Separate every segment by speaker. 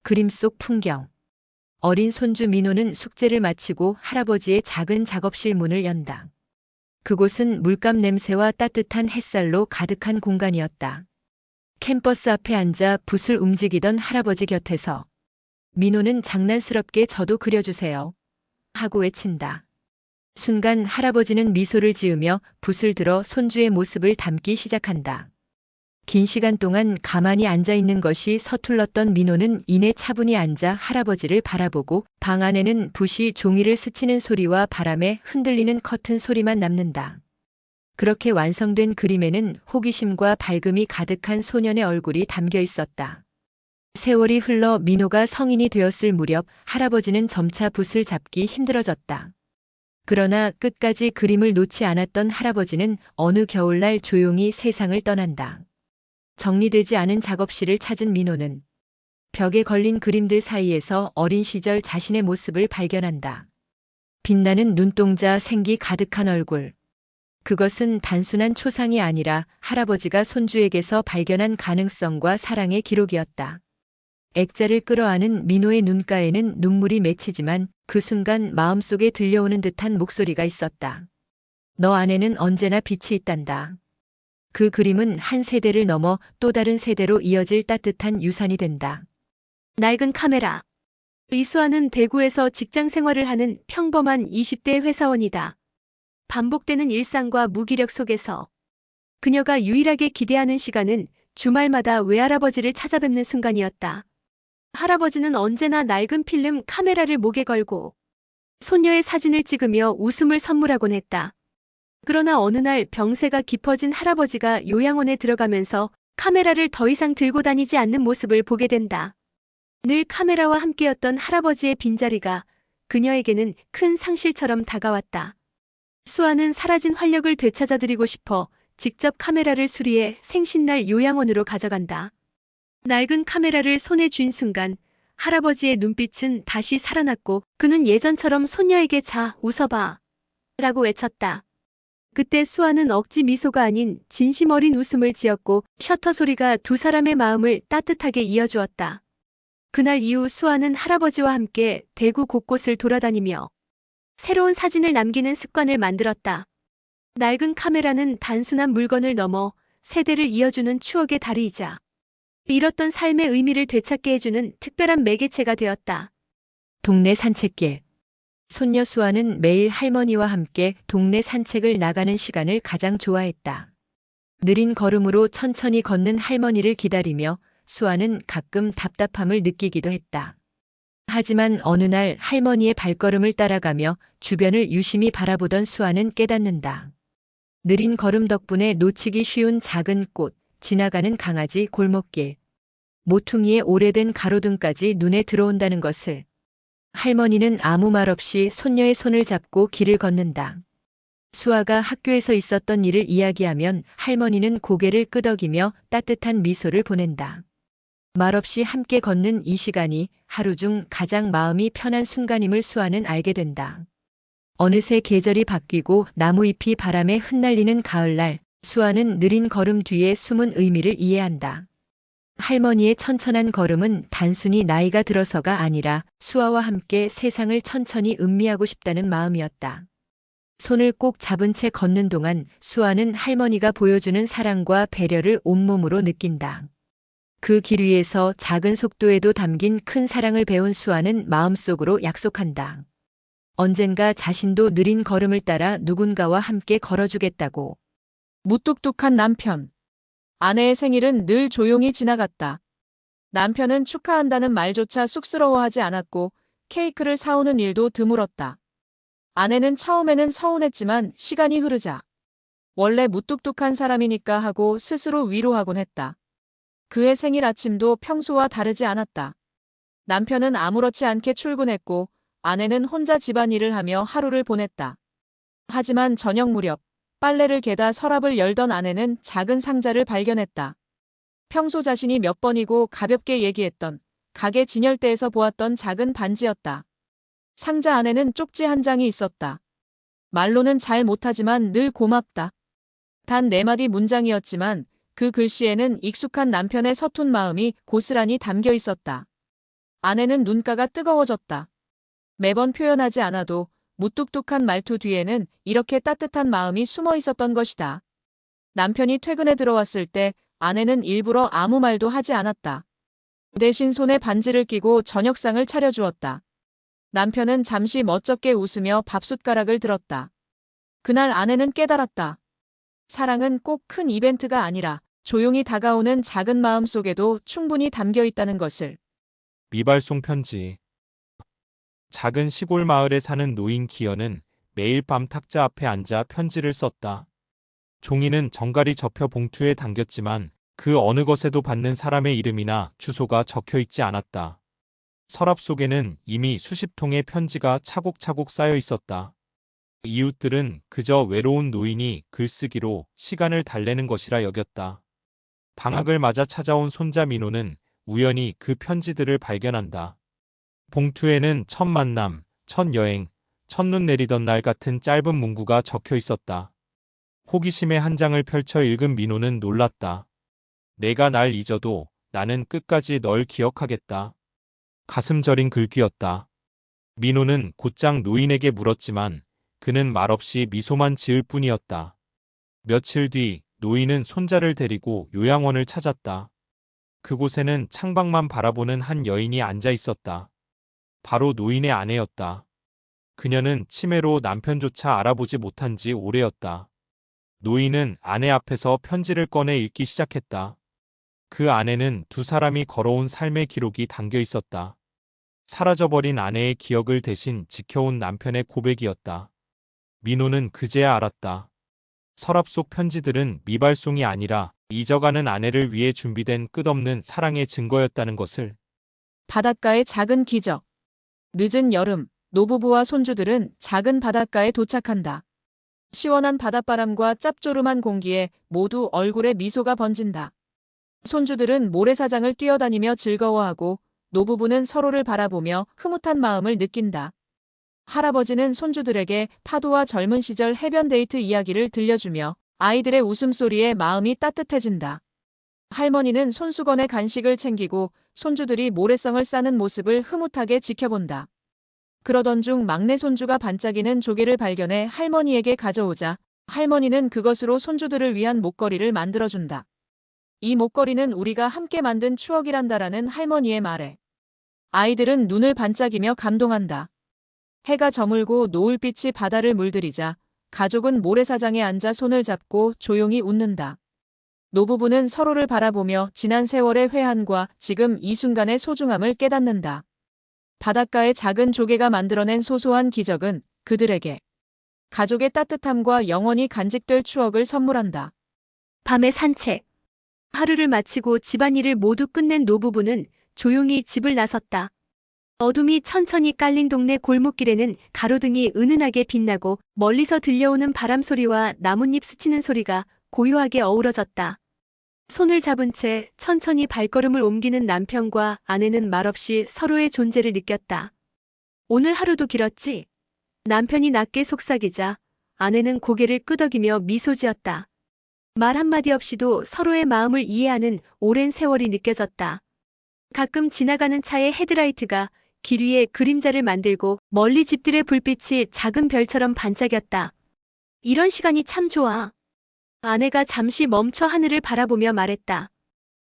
Speaker 1: 그림 속 풍경. 어린 손주 민호는 숙제를 마치고 할아버지의 작은 작업실 문을 연다. 그곳은 물감 냄새와 따뜻한 햇살로 가득한 공간이었다. 캠퍼스 앞에 앉아 붓을 움직이던 할아버지 곁에서 민호는 장난스럽게 저도 그려주세요 하고 외친다. 순간 할아버지는 미소를 지으며 붓을 들어 손주의 모습을 담기 시작한다. 긴 시간 동안 가만히 앉아 있는 것이 서툴렀던 민호는 이내 차분히 앉아 할아버지를 바라보고 방 안에는 붓이 종이를 스치는 소리와 바람에 흔들리는 커튼 소리만 남는다. 그렇게 완성된 그림에는 호기심과 밝음이 가득한 소년의 얼굴이 담겨 있었다. 세월이 흘러 민호가 성인이 되었을 무렵 할아버지는 점차 붓을 잡기 힘들어졌다. 그러나 끝까지 그림을 놓지 않았던 할아버지는 어느 겨울날 조용히 세상을 떠난다. 정리되지 않은 작업실을 찾은 민호는 벽에 걸린 그림들 사이에서 어린 시절 자신의 모습을 발견한다. 빛나는 눈동자, 생기 가득한 얼굴. 그것은 단순한 초상이 아니라 할아버지가 손주에게서 발견한 가능성과 사랑의 기록이었다. 액자를 끌어안은 민호의 눈가에는 눈물이 맺히지만 그 순간 마음속에 들려오는 듯한 목소리가 있었다. 너 안에는 언제나 빛이 있단다. 그 그림은 한 세대를 넘어 또 다른 세대로 이어질 따뜻한 유산이 된다.
Speaker 2: 낡은 카메라. 이수아는 대구에서 직장 생활을 하는 평범한 20대 회사원이다. 반복되는 일상과 무기력 속에서 그녀가 유일하게 기대하는 시간은 주말마다 외할아버지를 찾아뵙는 순간이었다. 할아버지는 언제나 낡은 필름 카메라를 목에 걸고 손녀의 사진을 찍으며 웃음을 선물하곤 했다. 그러나 어느 날 병세가 깊어진 할아버지가 요양원에 들어가면서 카메라를 더 이상 들고 다니지 않는 모습을 보게 된다. 늘 카메라와 함께였던 할아버지의 빈자리가 그녀에게는 큰 상실처럼 다가왔다. 수아는 사라진 활력을 되찾아드리고 싶어 직접 카메라를 수리해 생신날 요양원으로 가져간다. 낡은 카메라를 손에 쥔 순간 할아버지의 눈빛은 다시 살아났고 그는 예전처럼 손녀에게 자, 웃어봐 라고 외쳤다. 그때 수아는 억지 미소가 아닌 진심 어린 웃음을 지었고 셔터 소리가 두 사람의 마음을 따뜻하게 이어주었다. 그날 이후 수아는 할아버지와 함께 대구 곳곳을 돌아다니며 새로운 사진을 남기는 습관을 만들었다. 낡은 카메라는 단순한 물건을 넘어 세대를 이어주는 추억의 다리이자 잃었던 삶의 의미를 되찾게 해주는 특별한 매개체가 되었다.
Speaker 1: 동네 산책길. 손녀 수아는 매일 할머니와 함께 동네 산책을 나가는 시간을 가장 좋아했다. 느린 걸음으로 천천히 걷는 할머니를 기다리며 수아는 가끔 답답함을 느끼기도 했다. 하지만 어느 날 할머니의 발걸음을 따라가며 주변을 유심히 바라보던 수아는 깨닫는다. 느린 걸음 덕분에 놓치기 쉬운 작은 꽃, 지나가는 강아지, 골목길, 모퉁이의 오래된 가로등까지 눈에 들어온다는 것을. 할머니는 아무 말 없이 손녀의 손을 잡고 길을 걷는다. 수아가 학교에서 있었던 일을 이야기하면 할머니는 고개를 끄덕이며 따뜻한 미소를 보낸다. 말없이 함께 걷는 이 시간이 하루 중 가장 마음이 편한 순간임을 수아는 알게 된다. 어느새 계절이 바뀌고 나무잎이 바람에 흩날리는 가을날, 수아는 느린 걸음 뒤에 숨은 의미를 이해한다. 할머니의 천천한 걸음은 단순히 나이가 들어서가 아니라 수아와 함께 세상을 천천히 음미하고 싶다는 마음이었다. 손을 꼭 잡은 채 걷는 동안 수아는 할머니가 보여주는 사랑과 배려를 온몸으로 느낀다. 그 길 위에서 작은 속도에도 담긴 큰 사랑을 배운 수아는 마음속으로 약속한다. 언젠가 자신도 느린 걸음을 따라 누군가와 함께 걸어주겠다고.
Speaker 3: 무뚝뚝한 남편. 아내의 생일은 늘 조용히 지나갔다. 남편은 축하한다는 말조차 쑥스러워하지 않았고 케이크를 사오는 일도 드물었다. 아내는 처음에는 서운했지만 시간이 흐르자 원래 무뚝뚝한 사람이니까 하고 스스로 위로하곤 했다. 그의 생일 아침도 평소와 다르지 않았다. 남편은 아무렇지 않게 출근했고 아내는 혼자 집안일을 하며 하루를 보냈다. 하지만 저녁 무렵 빨래를 개다 서랍을 열던 아내는 작은 상자를 발견했다. 평소 자신이 몇 번이고 가볍게 얘기했던 가게 진열대에서 보았던 작은 반지였다. 상자 안에는 쪽지 한 장이 있었다. 말로는 잘 못하지만 늘 고맙다. 단 4마디 문장이었지만 그 글씨에는 익숙한 남편의 서툰 마음이 고스란히 담겨 있었다. 아내는 눈가가 뜨거워졌다. 매번 표현하지 않아도 무뚝뚝한 말투 뒤에는 이렇게 따뜻한 마음이 숨어 있었던 것이다. 남편이 퇴근에 들어왔을 때 아내는 일부러 아무 말도 하지 않았다. 대신 손에 반지를 끼고 저녁상을 차려주었다. 남편은 잠시 멋쩍게 웃으며 밥숟가락을 들었다. 그날 아내는 깨달았다. 사랑은 꼭 큰 이벤트가 아니라 조용히 다가오는 작은 마음 속에도 충분히 담겨 있다는 것을.
Speaker 4: 미발송 편지. 작은 시골 마을에 사는 노인 기현은 매일 밤 탁자 앞에 앉아 편지를 썼다. 종이는 정갈이 접혀 봉투에 담겼지만 그 어느 것에도 받는 사람의 이름이나 주소가 적혀 있지 않았다. 서랍 속에는 이미 수십 통의 편지가 차곡차곡 쌓여 있었다. 이웃들은 그저 외로운 노인이 글쓰기로 시간을 달래는 것이라 여겼다. 방학을 맞아 찾아온 손자 민호는 우연히 그 편지들을 발견한다. 봉투에는 첫 만남, 첫 여행, 첫눈 내리던 날 같은 짧은 문구가 적혀 있었다. 호기심에 한 장을 펼쳐 읽은 민호는 놀랐다. 내가 날 잊어도 나는 끝까지 널 기억하겠다. 가슴 저린 글귀였다. 민호는 곧장 노인에게 물었지만 그는 말없이 미소만 지을 뿐이었다. 며칠 뒤 노인은 손자를 데리고 요양원을 찾았다. 그곳에는 창밖만 바라보는 한 여인이 앉아 있었다. 바로 노인의 아내였다. 그녀는 치매로 남편조차 알아보지 못한 지 오래였다. 노인은 아내 앞에서 편지를 꺼내 읽기 시작했다. 그 안에는 두 사람이 걸어온 삶의 기록이 담겨 있었다. 사라져버린 아내의 기억을 대신 지켜온 남편의 고백이었다. 민호는 그제야 알았다. 서랍 속 편지들은 미발송이 아니라 잊어가는 아내를 위해 준비된 끝없는 사랑의 증거였다는 것을.
Speaker 3: 바닷가의 작은 기적. 늦은 여름, 노부부와 손주들은 작은 바닷가에 도착한다. 시원한 바닷바람과 짭조름한 공기에 모두 얼굴에 미소가 번진다. 손주들은 모래사장을 뛰어다니며 즐거워하고 노부부는 서로를 바라보며 흐뭇한 마음을 느낀다. 할아버지는 손주들에게 파도와 젊은 시절 해변 데이트 이야기를 들려주며 아이들의 웃음소리에 마음이 따뜻해진다. 할머니는 손수건에 간식을 챙기고 손주들이 모래성을 싸는 모습을 흐뭇하게 지켜본다. 그러던 중 막내 손주가 반짝이는 조개를 발견해 할머니에게 가져오자 할머니는 그것으로 손주들을 위한 목걸이를 만들어준다. 이 목걸이는 우리가 함께 만든 추억이란다라는 할머니의 말에 아이들은 눈을 반짝이며 감동한다. 해가 저물고 노을빛이 바다를 물들이자 가족은 모래사장에 앉아 손을 잡고 조용히 웃는다. 노부부는 서로를 바라보며 지난 세월의 회한과 지금 이 순간의 소중함을 깨닫는다. 바닷가의 작은 조개가 만들어낸 소소한 기적은 그들에게 가족의 따뜻함과 영원히 간직될 추억을 선물한다.
Speaker 2: 밤의 산책. 하루를 마치고 집안일을 모두 끝낸 노부부는 조용히 집을 나섰다. 어둠이 천천히 깔린 동네 골목길에는 가로등이 은은하게 빛나고 멀리서 들려오는 바람 소리와 나뭇잎 스치는 소리가 고요하게 어우러졌다. 손을 잡은 채 천천히 발걸음을 옮기는 남편과 아내는 말없이 서로의 존재를 느꼈다. 오늘 하루도 길었지? 남편이 낮게 속삭이자 아내는 고개를 끄덕이며 미소 지었다. 말 한마디 없이도 서로의 마음을 이해하는 오랜 세월이 느껴졌다. 가끔 지나가는 차의 헤드라이트가 길 위에 그림자를 만들고 멀리 집들의 불빛이 작은 별처럼 반짝였다. 이런 시간이 참 좋아. 아내가 잠시 멈춰 하늘을 바라보며 말했다.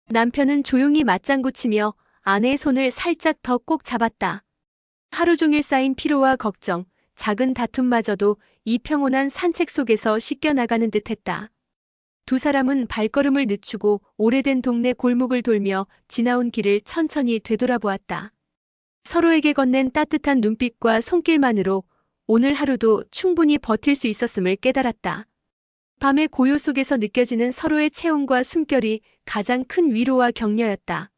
Speaker 2: 남편은 조용히 맞장구 치며 아내의 손을 살짝 더 꼭 잡았다. 하루 종일 쌓인 피로와 걱정, 작은 다툼마저도 이 평온한 산책 속에서 씻겨나가는 듯했다. 두 사람은 발걸음을 늦추고 오래된 동네 골목을 돌며 지나온 길을 천천히 되돌아보았다. 서로에게 건넨 따뜻한 눈빛과 손길만으로 오늘 하루도 충분히 버틸 수 있었음을 깨달았다. 밤의 고요 속에서 느껴지는 서로의 체온과 숨결이 가장 큰 위로와 격려였다.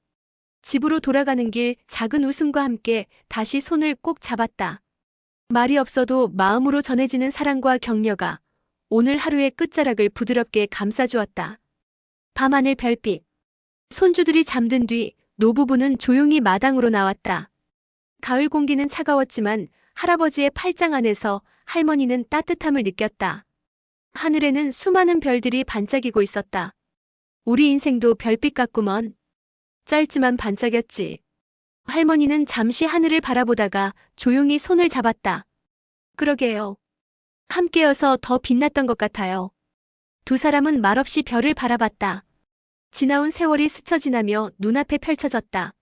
Speaker 2: 집으로 돌아가는 길 작은 웃음과 함께 다시 손을 꼭 잡았다. 말이 없어도 마음으로 전해지는 사랑과 격려가 오늘 하루의 끝자락을 부드럽게 감싸주었다. 밤하늘 별빛. 손주들이 잠든 뒤 노부부는 조용히 마당으로 나왔다. 가을 공기는 차가웠지만 할아버지의 팔짱 안에서 할머니는 따뜻함을 느꼈다. 하늘에는 수많은 별들이 반짝이고 있었다. 우리 인생도 별빛 같구먼. 짧지만 반짝였지. 할머니는 잠시 하늘을 바라보다가 조용히 손을 잡았다. 그러게요. 함께여서 더 빛났던 것 같아요. 두 사람은 말없이 별을 바라봤다. 지나온 세월이 스쳐 지나며 눈앞에 펼쳐졌다.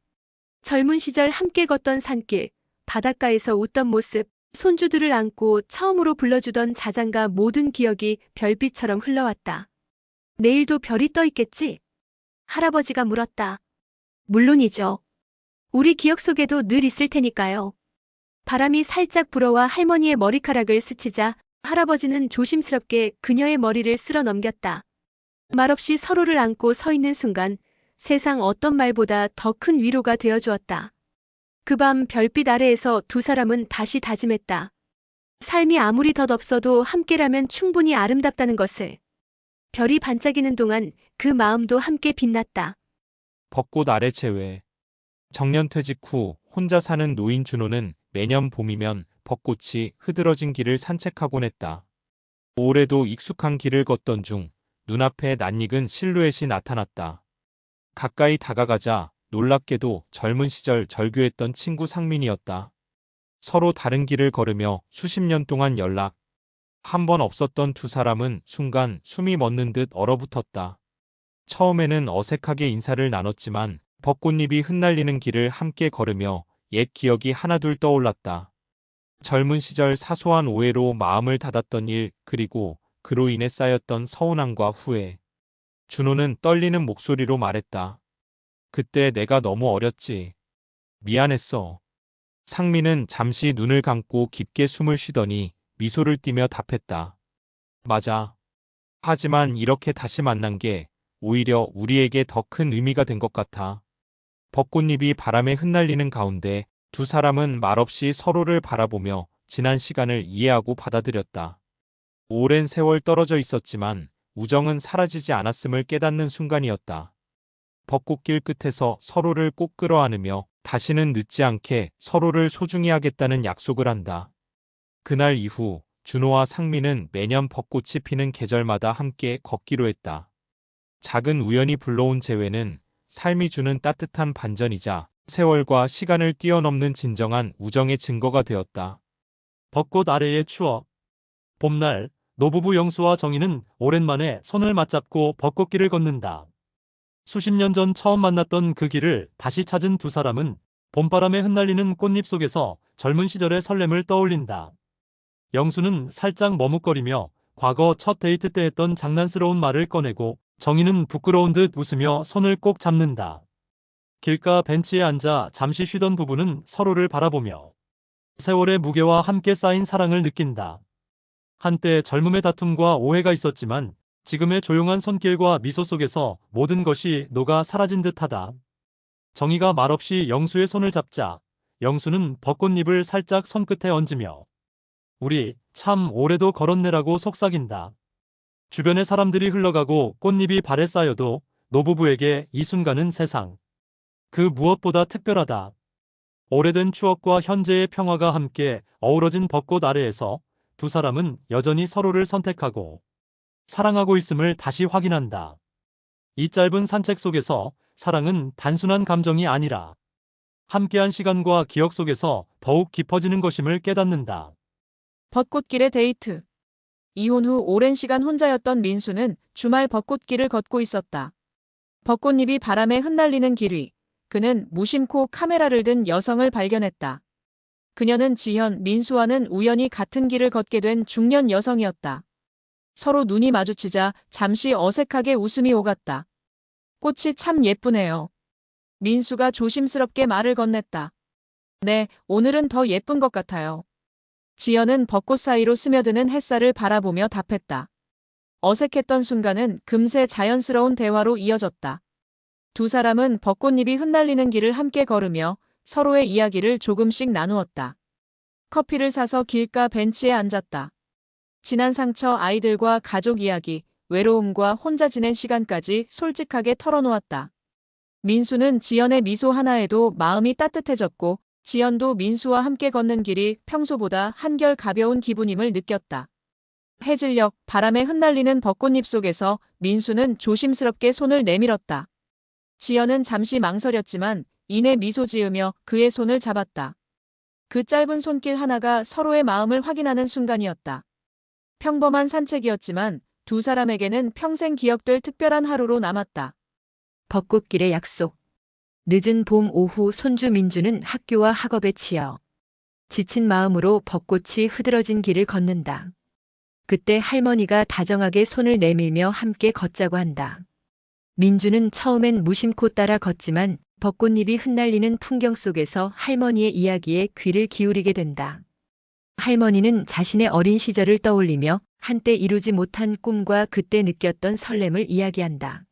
Speaker 2: 젊은 시절 함께 걷던 산길, 바닷가에서 웃던 모습, 손주들을 안고 처음으로 불러주던 자장가 모든 기억이 별빛처럼 흘러왔다. 내일도 별이 떠 있겠지? 할아버지가 물었다. 물론이죠. 우리 기억 속에도 늘 있을 테니까요. 바람이 살짝 불어와 할머니의 머리카락을 스치자 할아버지는 조심스럽게 그녀의 머리를 쓸어 넘겼다. 말없이 서로를 안고 서 있는 순간 세상 어떤 말보다 더 큰 위로가 되어주었다. 그 밤 별빛 아래에서 두 사람은 다시 다짐했다. 삶이 아무리 덧없어도 함께라면 충분히 아름답다는 것을. 별이 반짝이는 동안 그 마음도 함께 빛났다.
Speaker 4: 벚꽃 아래 제외. 정년퇴직 후 혼자 사는 노인 준호는 매년 봄이면 벚꽃이 흐드러진 길을 산책하곤 했다. 올해도 익숙한 길을 걷던 중 눈앞에 낯익은 실루엣이 나타났다. 가까이 다가가자 놀랍게도 젊은 시절 절교했던 친구 상민이었다. 서로 다른 길을 걸으며 수십 년 동안 연락 한 번 없었던 두 사람은 순간 숨이 멎는 듯 얼어붙었다. 처음에는 어색하게 인사를 나눴지만 벚꽃잎이 흩날리는 길을 함께 걸으며 옛 기억이 하나둘 떠올랐다. 젊은 시절 사소한 오해로 마음을 닫았던 일, 그리고 그로 인해 쌓였던 서운함과 후회. 준호는 떨리는 목소리로 말했다. 그때 내가 너무 어렸지. 미안했어. 상민은 잠시 눈을 감고 깊게 숨을 쉬더니 미소를 띠며 답했다. 맞아. 하지만 이렇게 다시 만난 게 오히려 우리에게 더 큰 의미가 된 것 같아. 벚꽃잎이 바람에 흩날리는 가운데 두 사람은 말없이 서로를 바라보며 지난 시간을 이해하고 받아들였다. 오랜 세월 떨어져 있었지만 우정은 사라지지 않았음을 깨닫는 순간이었다. 벚꽃길 끝에서 서로를 꼭 끌어안으며 다시는 늦지 않게 서로를 소중히 하겠다는 약속을 한다. 그날 이후 준호와 상민은 매년 벚꽃이 피는 계절마다 함께 걷기로 했다. 작은 우연이 불러온 재회는 삶이 주는 따뜻한 반전이자 세월과 시간을 뛰어넘는 진정한 우정의 증거가 되었다.
Speaker 5: 벚꽃 아래의 추억. 봄날, 노부부 영수와 정희는 오랜만에 손을 맞잡고 벚꽃길을 걷는다. 수십 년 전 처음 만났던 그 길을 다시 찾은 두 사람은 봄바람에 흩날리는 꽃잎 속에서 젊은 시절의 설렘을 떠올린다. 영수는 살짝 머뭇거리며 과거 첫 데이트 때 했던 장난스러운 말을 꺼내고, 정희는 부끄러운 듯 웃으며 손을 꼭 잡는다. 길가 벤치에 앉아 잠시 쉬던 부부는 서로를 바라보며 세월의 무게와 함께 쌓인 사랑을 느낀다. 한때 젊음의 다툼과 오해가 있었지만 지금의 조용한 손길과 미소 속에서 모든 것이 녹아 사라진 듯하다. 정희가 말없이 영수의 손을 잡자 영수는 벚꽃잎을 살짝 손끝에 얹으며 우리 참 오래도 걸었네라고 속삭인다. 주변의 사람들이 흘러가고 꽃잎이 발에 쌓여도 노부부에게 이 순간은 세상 그 무엇보다 특별하다. 오래된 추억과 현재의 평화가 함께 어우러진 벚꽃 아래에서 두 사람은 여전히 서로를 선택하고 사랑하고 있음을 다시 확인한다. 이 짧은 산책 속에서 사랑은 단순한 감정이 아니라 함께한 시간과 기억 속에서 더욱 깊어지는 것임을 깨닫는다.
Speaker 3: 벚꽃길의 데이트. 이혼 후 오랜 시간 혼자였던 민수는 주말 벚꽃길을 걷고 있었다. 벚꽃잎이 바람에 흩날리는 길 위, 그는 무심코 카메라를 든 여성을 발견했다. 그녀는 지현, 민수와는 우연히 같은 길을 걷게 된 중년 여성이었다. 서로 눈이 마주치자 잠시 어색하게 웃음이 오갔다. 꽃이 참 예쁘네요. 민수가 조심스럽게 말을 건넸다. 네, 오늘은 더 예쁜 것 같아요. 지연은 벚꽃 사이로 스며드는 햇살을 바라보며 답했다. 어색했던 순간은 금세 자연스러운 대화로 이어졌다. 두 사람은 벚꽃잎이 흩날리는 길을 함께 걸으며 서로의 이야기를 조금씩 나누었다. 커피를 사서 길가 벤치에 앉았다. 지난 상처, 아이들과 가족 이야기, 외로움과 혼자 지낸 시간까지 솔직하게 털어놓았다. 민수는 지연의 미소 하나에도 마음이 따뜻해졌고, 지연도 민수와 함께 걷는 길이 평소보다 한결 가벼운 기분임을 느꼈다. 해질녘 바람에 흩날리는 벚꽃잎 속에서 민수는 조심스럽게 손을 내밀었다. 지연은 잠시 망설였지만 이내 미소 지으며 그의 손을 잡았다. 그 짧은 손길 하나가 서로의 마음을 확인하는 순간이었다. 평범한 산책이었지만 두 사람에게는 평생 기억될 특별한 하루로 남았다.
Speaker 1: 벚꽃길의 약속. 늦은 봄 오후 손주 민주는 학교와 학업에 치여 지친 마음으로 벚꽃이 흐드러진 길을 걷는다. 그때 할머니가 다정하게 손을 내밀며 함께 걷자고 한다. 민주는 처음엔 무심코 따라 걷지만 벚꽃잎이 흩날리는 풍경 속에서 할머니의 이야기에 귀를 기울이게 된다. 할머니는 자신의 어린 시절을 떠올리며 한때 이루지 못한 꿈과 그때 느꼈던 설렘을 이야기한다.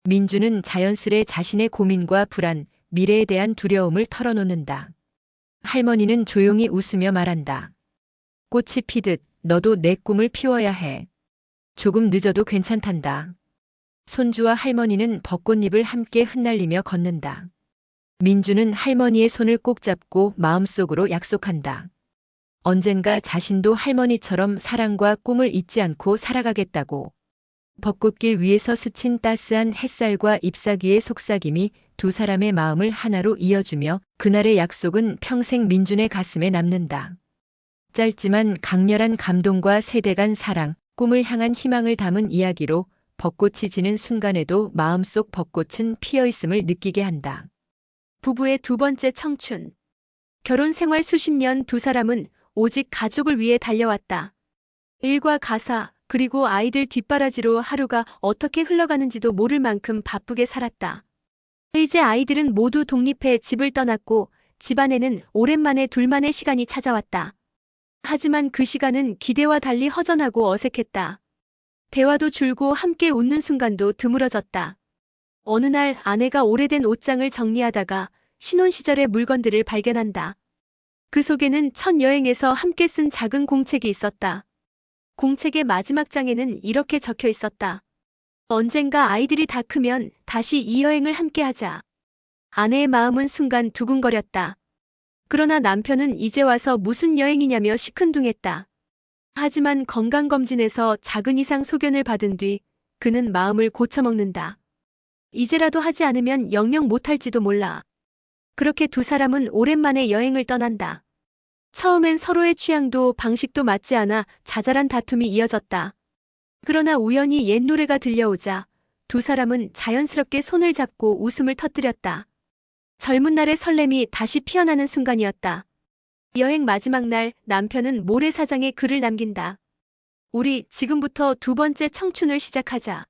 Speaker 1: 민주는 자연스레 자신의 고민과 불안, 미래에 대한 두려움을 털어놓는다. 할머니는 조용히 웃으며 말한다. 꽃이 피듯 너도 내 꿈을 피워야 해. 조금 늦어도 괜찮단다. 손주와 할머니는 벚꽃잎을 함께 흩날리며 걷는다. 민주는 할머니의 손을 꼭 잡고 마음속으로 약속한다. 언젠가 자신도 할머니처럼 사랑과 꿈을 잊지 않고 살아가겠다고. 벚꽃길 위에서 스친 따스한 햇살과 잎사귀의 속삭임이 두 사람의 마음을 하나로 이어주며 그날의 약속은 평생 민준의 가슴에 남는다. 짧지만 강렬한 감동과 세대 간 사랑, 꿈을 향한 희망을 담은 이야기로 벚꽃이 지는 순간에도 마음속 벚꽃은 피어있음을 느끼게 한다.
Speaker 2: 부부의 두 번째 청춘. 결혼 생활 수십 년 두 사람은 오직 가족을 위해 달려왔다. 일과 가사, 그리고 아이들 뒷바라지로 하루가 어떻게 흘러가는지도 모를 만큼 바쁘게 살았다. 이제 아이들은 모두 독립해 집을 떠났고 집안에는 오랜만에 둘만의 시간이 찾아왔다. 하지만 그 시간은 기대와 달리 허전하고 어색했다. 대화도 줄고 함께 웃는 순간도 드물어졌다. 어느 날 아내가 오래된 옷장을 정리하다가 신혼 시절의 물건들을 발견한다. 그 속에는 첫 여행에서 함께 쓴 작은 공책이 있었다. 공책의 마지막 장에는 이렇게 적혀 있었다. 언젠가 아이들이 다 크면 다시 이 여행을 함께 하자. 아내의 마음은 순간 두근거렸다. 그러나 남편은 이제 와서 무슨 여행이냐며 시큰둥했다. 하지만 건강검진에서 작은 이상 소견을 받은 뒤 그는 마음을 고쳐먹는다. 이제라도 하지 않으면 영영 못할지도 몰라. 그렇게 두 사람은 오랜만에 여행을 떠난다. 처음엔 서로의 취향도 방식도 맞지 않아 자잘한 다툼이 이어졌다. 그러나 우연히 옛 노래가 들려오자 두 사람은 자연스럽게 손을 잡고 웃음을 터뜨렸다. 젊은 날의 설렘이 다시 피어나는 순간이었다. 여행 마지막 날 남편은 모래사장에 글을 남긴다. 우리 지금부터 두 번째 청춘을 시작하자.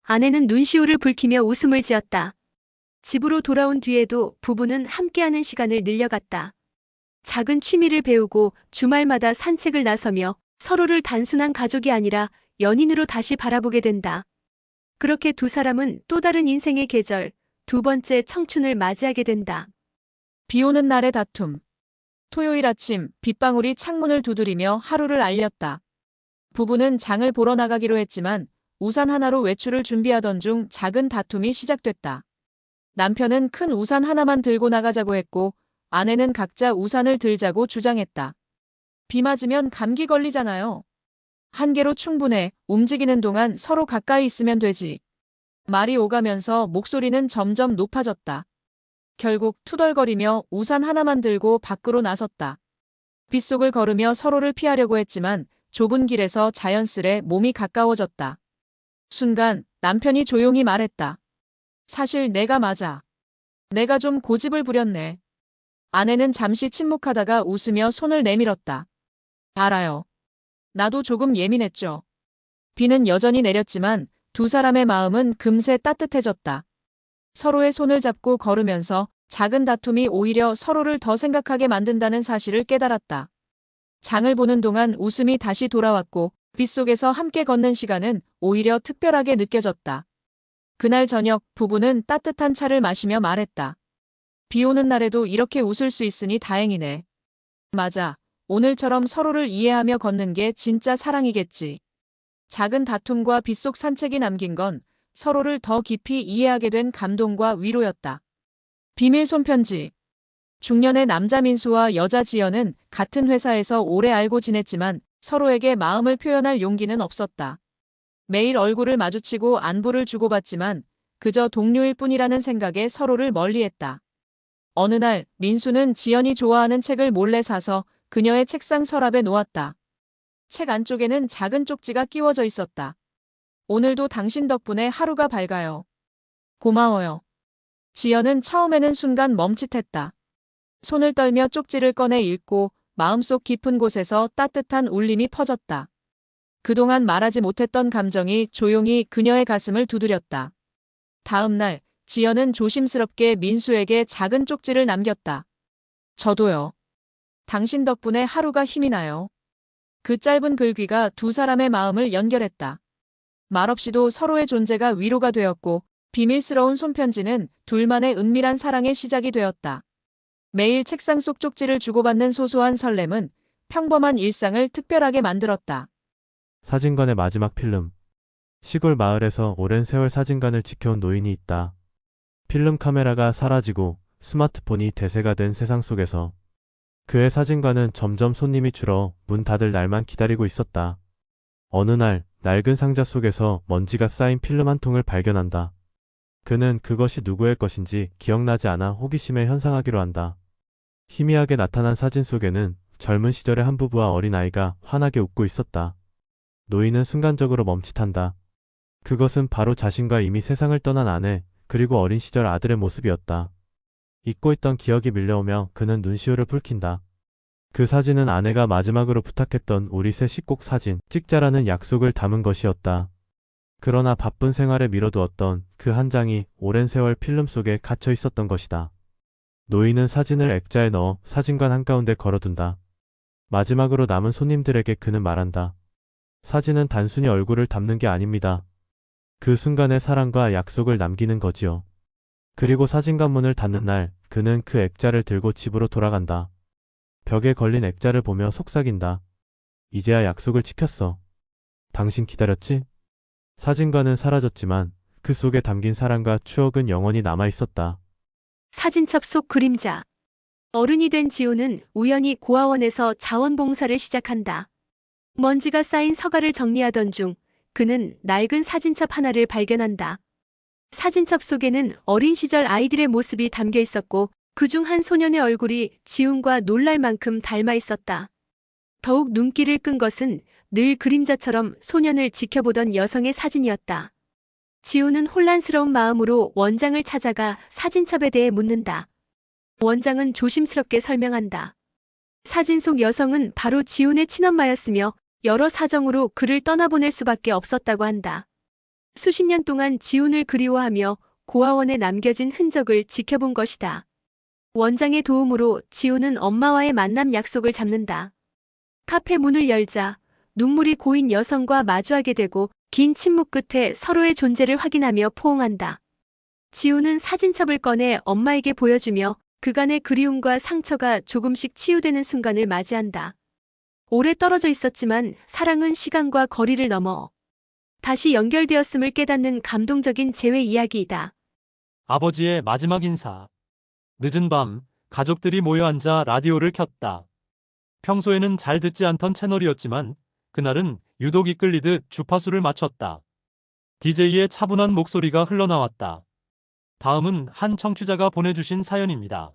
Speaker 2: 아내는 눈시울을 붉히며 웃음을 지었다. 집으로 돌아온 뒤에도 부부는 함께하는 시간을 늘려갔다. 작은 취미를 배우고 주말마다 산책을 나서며 서로를 단순한 가족이 아니라 연인으로 다시 바라보게 된다. 그렇게 두 사람은 또 다른 인생의 계절, 두 번째 청춘을 맞이하게 된다.
Speaker 3: 비 오는 날의 다툼. 토요일 아침 빗방울이 창문을 두드리며 하루를 알렸다. 부부는 장을 보러 나가기로 했지만 우산 하나로 외출을 준비하던 중 작은 다툼이 시작됐다. 남편은 큰 우산 하나만 들고 나가자고 했고 아내는 각자 우산을 들자고 주장했다. 비 맞으면 감기 걸리잖아요. 한 개로 충분해. 움직이는 동안 서로 가까이 있으면 되지. 말이 오가면서 목소리는 점점 높아졌다. 결국 투덜거리며 우산 하나만 들고 밖으로 나섰다. 빗속을 걸으며 서로를 피하려고 했지만 좁은 길에서 자연스레 몸이 가까워졌다. 순간 남편이 조용히 말했다. 사실 내가 맞아. 내가 좀 고집을 부렸네. 아내는 잠시 침묵하다가 웃으며 손을 내밀었다. 알아요. 나도 조금 예민했죠. 비는 여전히 내렸지만 두 사람의 마음은 금세 따뜻해졌다. 서로의 손을 잡고 걸으면서 작은 다툼이 오히려 서로를 더 생각하게 만든다는 사실을 깨달았다. 장을 보는 동안 웃음이 다시 돌아왔고 빗속에서 함께 걷는 시간은 오히려 특별하게 느껴졌다. 그날 저녁 부부는 따뜻한 차를 마시며 말했다. 비 오는 날에도 이렇게 웃을 수 있으니 다행이네. 맞아. 오늘처럼 서로를 이해하며 걷는 게 진짜 사랑이겠지. 작은 다툼과 빗속 산책이 남긴 건 서로를 더 깊이 이해하게 된 감동과 위로였다. 비밀 손편지. 중년의 남자 민수와 여자 지연은 같은 회사에서 오래 알고 지냈지만 서로에게 마음을 표현할 용기는 없었다. 매일 얼굴을 마주치고 안부를 주고받지만 그저 동료일 뿐이라는 생각에 서로를 멀리했다. 어느 날 민수는 지연이 좋아하는 책을 몰래 사서 그녀의 책상 서랍에 놓았다. 책 안쪽에는 작은 쪽지가 끼워져 있었다. 오늘도 당신 덕분에 하루가 밝아요. 고마워요. 지연은 처음에는 순간 멈칫했다. 손을 떨며 쪽지를 꺼내 읽고 마음속 깊은 곳에서 따뜻한 울림이 퍼졌다. 그동안 말하지 못했던 감정이 조용히 그녀의 가슴을 두드렸다. 다음 날 지연은 조심스럽게 민수에게 작은 쪽지를 남겼다. 저도요. 당신 덕분에 하루가 힘이 나요. 그 짧은 글귀가 두 사람의 마음을 연결했다. 말없이도 서로의 존재가 위로가 되었고 비밀스러운 손편지는 둘만의 은밀한 사랑의 시작이 되었다. 매일 책상 속 쪽지를 주고받는 소소한 설렘은 평범한 일상을 특별하게 만들었다.
Speaker 6: 사진관의 마지막 필름. 시골 마을에서 오랜 세월 사진관을 지켜온 노인이 있다. 필름 카메라가 사라지고 스마트폰이 대세가 된 세상 속에서 그의 사진관은 점점 손님이 줄어 문 닫을 날만 기다리고 있었다. 어느 날 낡은 상자 속에서 먼지가 쌓인 필름 한 통을 발견한다. 그는 그것이 누구의 것인지 기억나지 않아 호기심에 현상하기로 한다. 희미하게 나타난 사진 속에는 젊은 시절의 한 부부와 어린아이가 환하게 웃고 있었다. 노인은 순간적으로 멈칫한다. 그것은 바로 자신과 이미 세상을 떠난 아내, 그리고 어린 시절 아들의 모습이었다. 잊고 있던 기억이 밀려오며 그는 눈시울을 붉힌다. 그 사진은 아내가 마지막으로 부탁했던 우리 셋이 꼭 사진 찍자라는 약속을 담은 것이었다. 그러나 바쁜 생활에 미뤄두었던 그 한 장이 오랜 세월 필름 속에 갇혀 있었던 것이다. 노인은 사진을 액자에 넣어 사진관 한가운데 걸어둔다. 마지막으로 남은 손님들에게 그는 말한다. 사진은 단순히 얼굴을 담는 게 아닙니다. 그 순간의 사랑과 약속을 남기는 거지요. 그리고 사진관 문을 닫는 날 그는 그 액자를 들고 집으로 돌아간다. 벽에 걸린 액자를 보며 속삭인다. 이제야 약속을 지켰어. 당신 기다렸지? 사진관은 사라졌지만 그 속에 담긴 사랑과 추억은 영원히 남아있었다.
Speaker 2: 사진첩 속 그림자. 어른이 된 지우는 우연히 고아원에서 자원봉사를 시작한다. 먼지가 쌓인 서가를 정리하던 중 그는 낡은 사진첩 하나를 발견한다. 사진첩 속에는 어린 시절 아이들의 모습이 담겨 있었고 그중 한 소년의 얼굴이 지훈과 놀랄 만큼 닮아 있었다. 더욱 눈길을 끈 것은 늘 그림자처럼 소년을 지켜보던 여성의 사진이었다. 지훈은 혼란스러운 마음으로 원장을 찾아가 사진첩에 대해 묻는다. 원장은 조심스럽게 설명한다. 사진 속 여성은 바로 지훈의 친엄마였으며 여러 사정으로 그를 떠나보낼 수밖에 없었다고 한다. 수십 년 동안 지훈을 그리워하며 고아원에 남겨진 흔적을 지켜본 것이다. 원장의 도움으로 지훈은 엄마와의 만남 약속을 잡는다. 카페 문을 열자 눈물이 고인 여성과 마주하게 되고 긴 침묵 끝에 서로의 존재를 확인하며 포옹한다. 지훈은 사진첩을 꺼내 엄마에게 보여주며 그간의 그리움과 상처가 조금씩 치유되는 순간을 맞이한다. 오래 떨어져 있었지만 사랑은 시간과 거리를 넘어 다시 연결되었음을 깨닫는 감동적인 재회 이야기이다.
Speaker 5: 아버지의 마지막 인사. 늦은 밤, 가족들이 모여 앉아 라디오를 켰다. 평소에는 잘 듣지 않던 채널이었지만 그날은 유독 이끌리듯 주파수를 맞췄다. DJ의 차분한 목소리가 흘러나왔다. 다음은 한 청취자가 보내주신 사연입니다.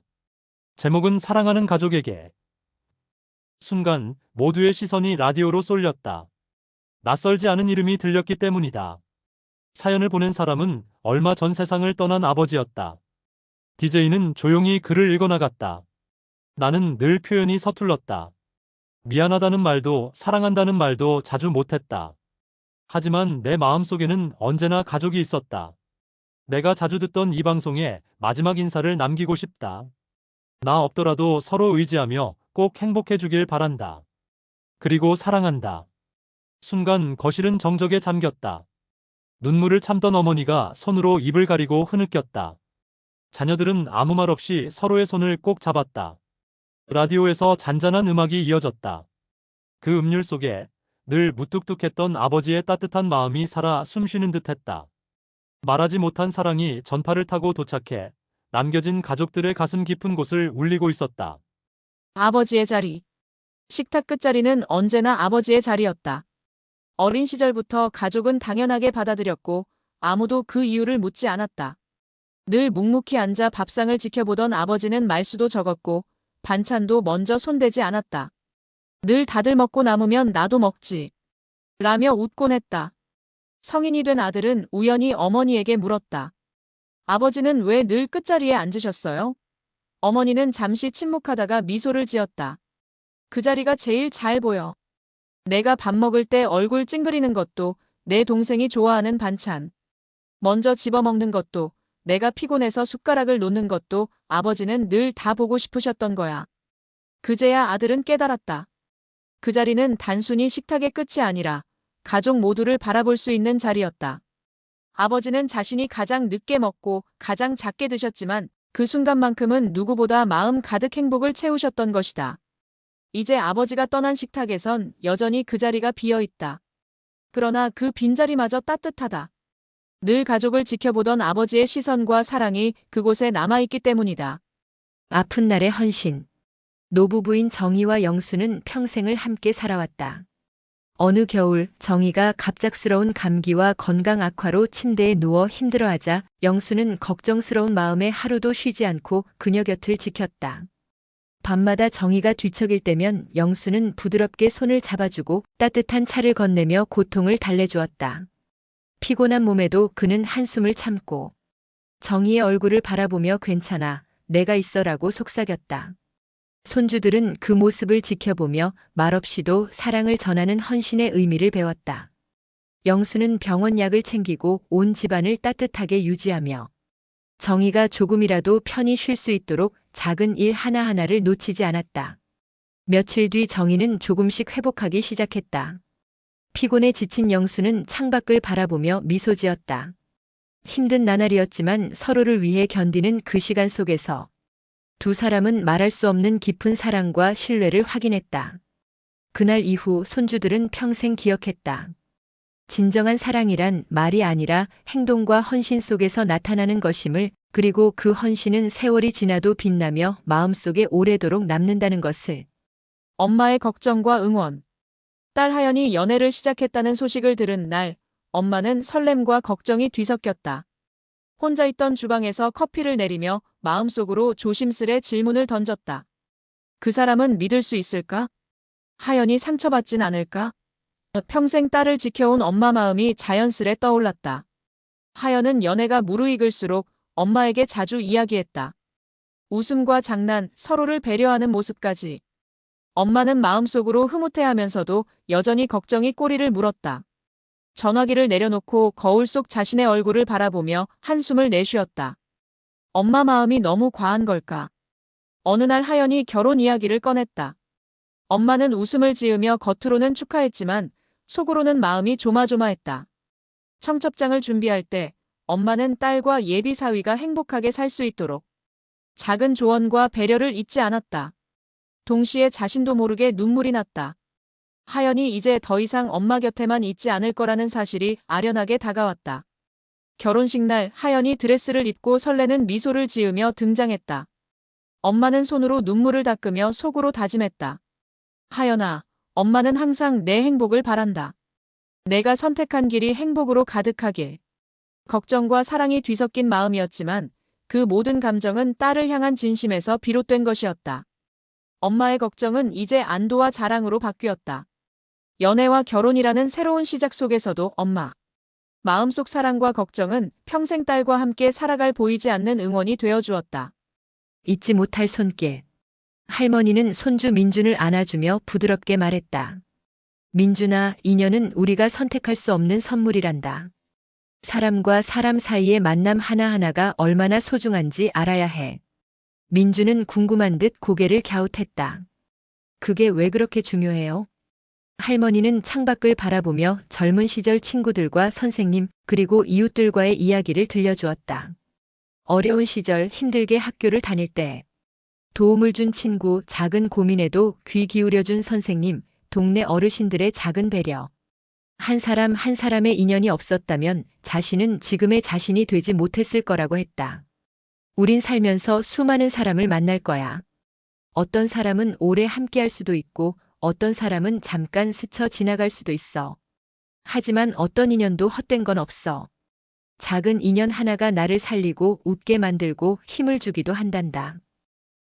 Speaker 5: 제목은 사랑하는 가족에게. 순간 모두의 시선이 라디오로 쏠렸다. 낯설지 않은 이름이 들렸기 때문이다. 사연을 보낸 사람은 얼마 전 세상을 떠난 아버지였다. DJ는 조용히 글을 읽어나갔다. 나는 늘 표현이 서툴렀다. 미안하다는 말도 사랑한다는 말도 자주 못했다. 하지만 내 마음속에는 언제나 가족이 있었다. 내가 자주 듣던 이 방송에 마지막 인사를 남기고 싶다. 나 없더라도 서로 의지하며 꼭 행복해주길 바란다. 그리고 사랑한다. 순간 거실은 정적에 잠겼다. 눈물을 참던 어머니가 손으로 입을 가리고 흐느꼈다. 자녀들은 아무 말 없이 서로의 손을 꼭 잡았다. 라디오에서 잔잔한 음악이 이어졌다. 그 음률 속에 늘 무뚝뚝했던 아버지의 따뜻한 마음이 살아 숨쉬는 듯했다. 말하지 못한 사랑이 전파를 타고 도착해 남겨진 가족들의 가슴 깊은 곳을 울리고 있었다.
Speaker 3: 아버지의 자리. 식탁 끝자리는 언제나 아버지의 자리였다. 어린 시절부터 가족은 당연하게 받아들였고 아무도 그 이유를 묻지 않았다. 늘 묵묵히 앉아 밥상을 지켜보던 아버지는 말수도 적었고 반찬도 먼저 손대지 않았다. 늘 다들 먹고 남으면 나도 먹지. 라며 웃곤 했다. 성인이 된 아들은 우연히 어머니에게 물었다. 아버지는 왜 늘 끝자리에 앉으셨어요? 어머니는 잠시 침묵하다가 미소를 지었다. 그 자리가 제일 잘 보여. 내가 밥 먹을 때 얼굴 찡그리는 것도, 내 동생이 좋아하는 반찬 먼저 집어먹는 것도, 내가 피곤해서 숟가락을 놓는 것도 아버지는 늘 다 보고 싶으셨던 거야. 그제야 아들은 깨달았다. 그 자리는 단순히 식탁의 끝이 아니라 가족 모두를 바라볼 수 있는 자리였다. 아버지는 자신이 가장 늦게 먹고 가장 작게 드셨지만 그 순간만큼은 누구보다 마음 가득 행복을 채우셨던 것이다. 이제 아버지가 떠난 식탁에선 여전히 그 자리가 비어 있다. 그러나 그 빈자리마저 따뜻하다. 늘 가족을 지켜보던 아버지의 시선과 사랑이 그곳에 남아있기 때문이다.
Speaker 1: 아픈 날의 헌신. 노부부인 정희와 영수는 평생을 함께 살아왔다. 어느 겨울 정희가 갑작스러운 감기와 건강 악화로 침대에 누워 힘들어하자 영수는 걱정스러운 마음에 하루도 쉬지 않고 그녀 곁을 지켰다. 밤마다 정희가 뒤척일 때면 영수는 부드럽게 손을 잡아주고 따뜻한 차를 건네며 고통을 달래주었다. 피곤한 몸에도 그는 한숨을 참고 정희의 얼굴을 바라보며 괜찮아, 내가 있어라고 속삭였다. 손주들은 그 모습을 지켜보며 말없이도 사랑을 전하는 헌신의 의미를 배웠다. 영수는 병원 약을 챙기고 온 집안을 따뜻하게 유지하며 정희가 조금이라도 편히 쉴 수 있도록 작은 일 하나하나를 놓치지 않았다. 며칠 뒤 정희는 조금씩 회복하기 시작했다. 피곤에 지친 영수는 창밖을 바라보며 미소 지었다. 힘든 나날이었지만 서로를 위해 견디는 그 시간 속에서 두 사람은 말할 수 없는 깊은 사랑과 신뢰를 확인했다. 그날 이후 손주들은 평생 기억했다. 진정한 사랑이란 말이 아니라 행동과 헌신 속에서 나타나는 것임을, 그리고 그 헌신은 세월이 지나도 빛나며 마음속에 오래도록 남는다는 것을.
Speaker 3: 엄마의 걱정과 응원. 딸 하연이 연애를 시작했다는 소식을 들은 날, 엄마는 설렘과 걱정이 뒤섞였다. 혼자 있던 주방에서 커피를 내리며 마음속으로 조심스레 질문을 던졌다. 그 사람은 믿을 수 있을까? 하연이 상처받진 않을까? 평생 딸을 지켜온 엄마 마음이 자연스레 떠올랐다. 하연은 연애가 무르익을수록 엄마에게 자주 이야기했다. 웃음과 장난, 서로를 배려하는 모습까지. 엄마는 마음속으로 흐뭇해하면서도 여전히 걱정이 꼬리를 물었다. 전화기를 내려놓고 거울 속 자신의 얼굴을 바라보며 한숨을 내쉬었다. 엄마 마음이 너무 과한 걸까? 어느 날 하연이 결혼 이야기를 꺼냈다. 엄마는 웃음을 지으며 겉으로는 축하했지만 속으로는 마음이 조마조마했다. 청첩장을 준비할 때 엄마는 딸과 예비 사위가 행복하게 살 수 있도록 작은 조언과 배려를 잊지 않았다. 동시에 자신도 모르게 눈물이 났다. 하연이 이제 더 이상 엄마 곁에만 있지 않을 거라는 사실이 아련하게 다가왔다. 결혼식 날 하연이 드레스를 입고 설레는 미소를 지으며 등장했다. 엄마는 손으로 눈물을 닦으며 속으로 다짐했다. 하연아, 엄마는 항상 내 행복을 바란다. 내가 선택한 길이 행복으로 가득하길. 걱정과 사랑이 뒤섞인 마음이었지만 그 모든 감정은 딸을 향한 진심에서 비롯된 것이었다. 엄마의 걱정은 이제 안도와 자랑으로 바뀌었다. 연애와 결혼이라는 새로운 시작 속에서도 엄마 마음속 사랑과 걱정은 평생 딸과 함께 살아갈 보이지 않는 응원이 되어주었다.
Speaker 1: 잊지 못할 손길. 할머니는 손주 민준을 안아주며 부드럽게 말했다. 민준아, 인연은 우리가 선택할 수 없는 선물이란다. 사람과 사람 사이의 만남 하나하나가 얼마나 소중한지 알아야 해. 민준은 궁금한 듯 고개를 갸웃했다. 그게 왜 그렇게 중요해요? 할머니는 창밖을 바라보며 젊은 시절 친구들과 선생님, 그리고 이웃들과의 이야기를 들려주었다. 어려운 시절 힘들게 학교를 다닐 때 도움을 준 친구, 작은 고민에도 귀 기울여준 선생님, 동네 어르신들의 작은 배려. 한 사람 한 사람의 인연이 없었다면 자신은 지금의 자신이 되지 못했을 거라고 했다. 우린 살면서 수많은 사람을 만날 거야. 어떤 사람은 오래 함께할 수도 있고 어떤 사람은 잠깐 스쳐 지나갈 수도 있어. 하지만 어떤 인연도 헛된 건 없어. 작은 인연 하나가 나를 살리고 웃게 만들고 힘을 주기도 한단다.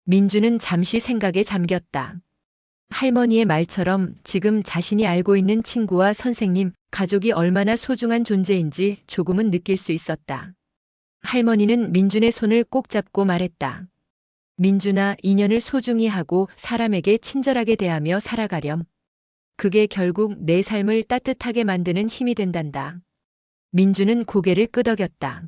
Speaker 1: 민주는 잠시 생각에 잠겼다. 할머니의 말처럼 지금 자신이 알고 있는 친구와 선생님, 가족이 얼마나 소중한 존재인지 조금은 느낄 수 있었다. 할머니는 민준의 손을 꼭 잡고 말했다. 민준아, 인연을 소중히 하고 사람에게 친절하게 대하며 살아가렴. 그게 결국 내 삶을 따뜻하게 만드는 힘이 된단다. 민준은 고개를 끄덕였다.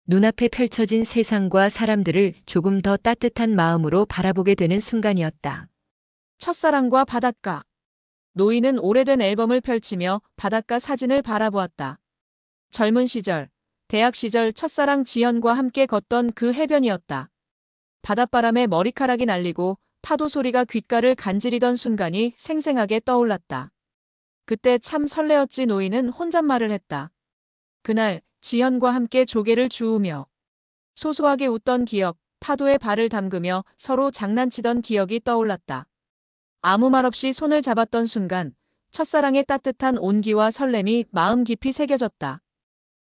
Speaker 1: 눈앞에 펼쳐진 세상과 사람들을 조금 더 따뜻한 마음으로 바라보게 되는 순간이었다.
Speaker 3: 첫사랑과 바닷가. 노인은 오래된 앨범을 펼치며 바닷가 사진을 바라보았다. 젊은 시절, 대학 시절 첫사랑 지연과 함께 걷던 그 해변이었다. 바닷바람에 머리카락이 날리고 파도 소리가 귓가를 간지리던 순간이 생생하게 떠올랐다. 그때 참 설레었지. 노인은 혼잣말을 했다. 그날 지연과 함께 조개를 주우며 소소하게 웃던 기억, 파도에 발을 담그며 서로 장난치던 기억이 떠올랐다. 아무 말 없이 손을 잡았던 순간 첫사랑의 따뜻한 온기와 설렘이 마음 깊이 새겨졌다.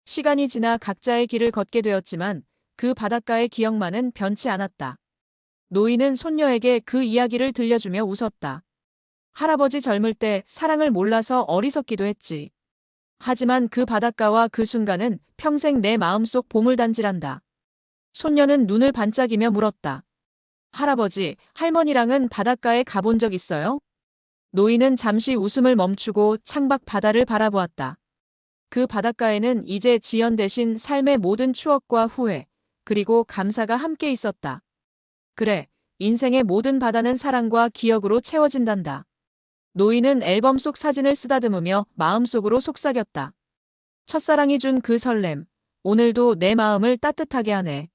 Speaker 3: 시간이 지나 각자의 길을 걷게 되었지만 그 바닷가의 기억만은 변치 않았다. 노인은 손녀에게 그 이야기를 들려주며 웃었다. 할아버지 젊을 때 사랑을 몰라서 어리석기도 했지. 하지만 그 바닷가와 그 순간은 평생 내 마음속 보물단지란다. 손녀는 눈을 반짝이며 물었다. 할아버지, 할머니랑은 바닷가에 가본 적 있어요? 노인은 잠시 웃음을 멈추고 창밖 바다를 바라보았다. 그 바닷가에는 이제 지연 대신 삶의 모든 추억과 후회, 그리고 감사가 함께 있었다. 그래, 인생의 모든 바다는 사랑과 기억으로 채워진단다. 노인은 앨범 속 사진을 쓰다듬으며 마음속으로 속삭였다. 첫사랑이 준 그 설렘, 오늘도 내 마음을 따뜻하게 하네.